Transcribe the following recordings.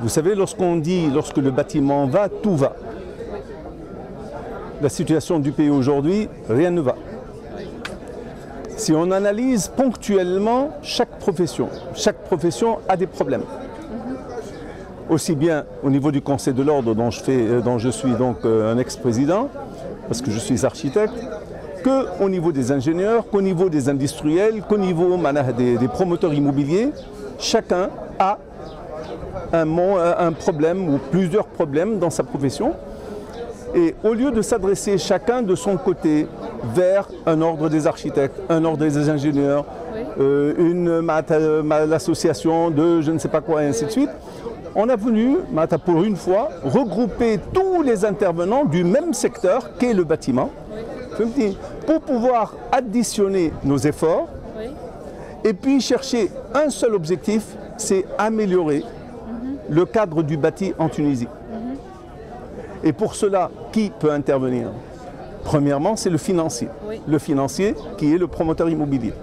Vous savez, lorsqu'on dit, lorsque le bâtiment va, tout va. La situation du pays aujourd'hui, rien ne va. Si on analyse ponctuellement chaque profession a des problèmes. Aussi bien au niveau du Conseil de l'Ordre dont je suis donc un ex-président, parce que je suis architecte, qu'au niveau des ingénieurs, qu'au niveau des industriels, qu'au niveau des promoteurs immobiliers, chacun a un problème ou plusieurs problèmes dans sa profession. Et au lieu de s'adresser chacun de son côté vers un ordre des architectes, un ordre des ingénieurs, l'association de je ne sais pas quoi et ainsi de suite, on a voulu, pour une fois, regrouper tous les intervenants du même secteur qu'est le bâtiment, pour pouvoir additionner nos efforts et puis chercher un seul objectif, c'est améliorer le cadre du bâti en Tunisie. Et pour cela, qui peut intervenir? Premièrement, c'est le financier. Le financier qui est le promoteur immobilier.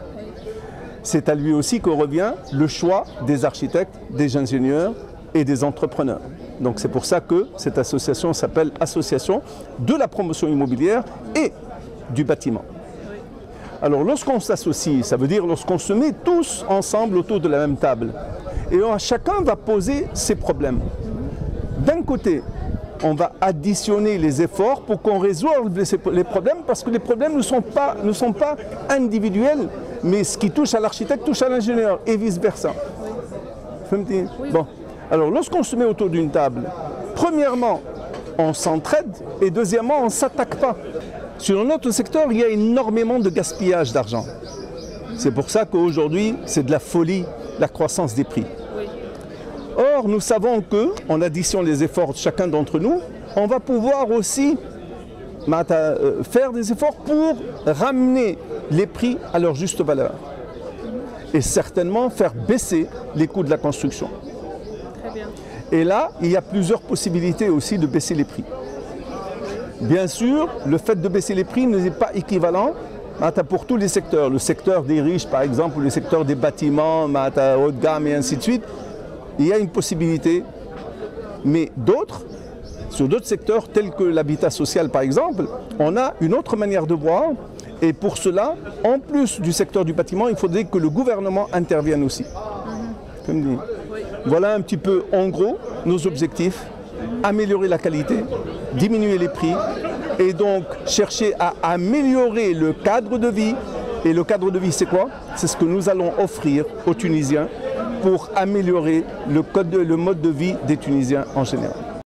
C'est à lui aussi que revient le choix des architectes, des ingénieurs et des entrepreneurs. Donc c'est pour ça que cette association s'appelle Association de la promotion immobilière et du bâtiment. Alors lorsqu'on s'associe, ça veut dire lorsqu'on se met tous ensemble autour de la même table et chacun va poser ses problèmes. D'un côté, on va additionner les efforts pour qu'on résolve les problèmes parce que les problèmes ne sont pas individuels, mais ce qui touche à l'architecte touche à l'ingénieur et vice-versa. Bon. Alors lorsqu'on se met autour d'une table, premièrement, on s'entraide et deuxièmement, on ne s'attaque pas. Sur notre secteur, il y a énormément de gaspillage d'argent. C'est pour ça qu'aujourd'hui, c'est de la folie, la croissance des prix. Or, nous savons qu'en addition les efforts de chacun d'entre nous, on va pouvoir aussi faire des efforts pour ramener les prix à leur juste valeur. Et certainement faire baisser les coûts de la construction. Très bien. Et là, il y a plusieurs possibilités aussi de baisser les prix. Bien sûr, le fait de baisser les prix n'est pas équivalent pour tous les secteurs. Le secteur des riches, par exemple, ou le secteur des bâtiments, haut de gamme et ainsi de suite. Il y a une possibilité, mais sur d'autres secteurs tels que l'habitat social par exemple, on a une autre manière de voir et pour cela, en plus du secteur du bâtiment, il faudrait que le gouvernement intervienne aussi. Voilà un petit peu en gros nos objectifs, améliorer la qualité, diminuer les prix et donc chercher à améliorer le cadre de vie. Et le cadre de vie c'est quoi? C'est ce que nous allons offrir aux Tunisiens pour améliorer le mode de vie des Tunisiens en général.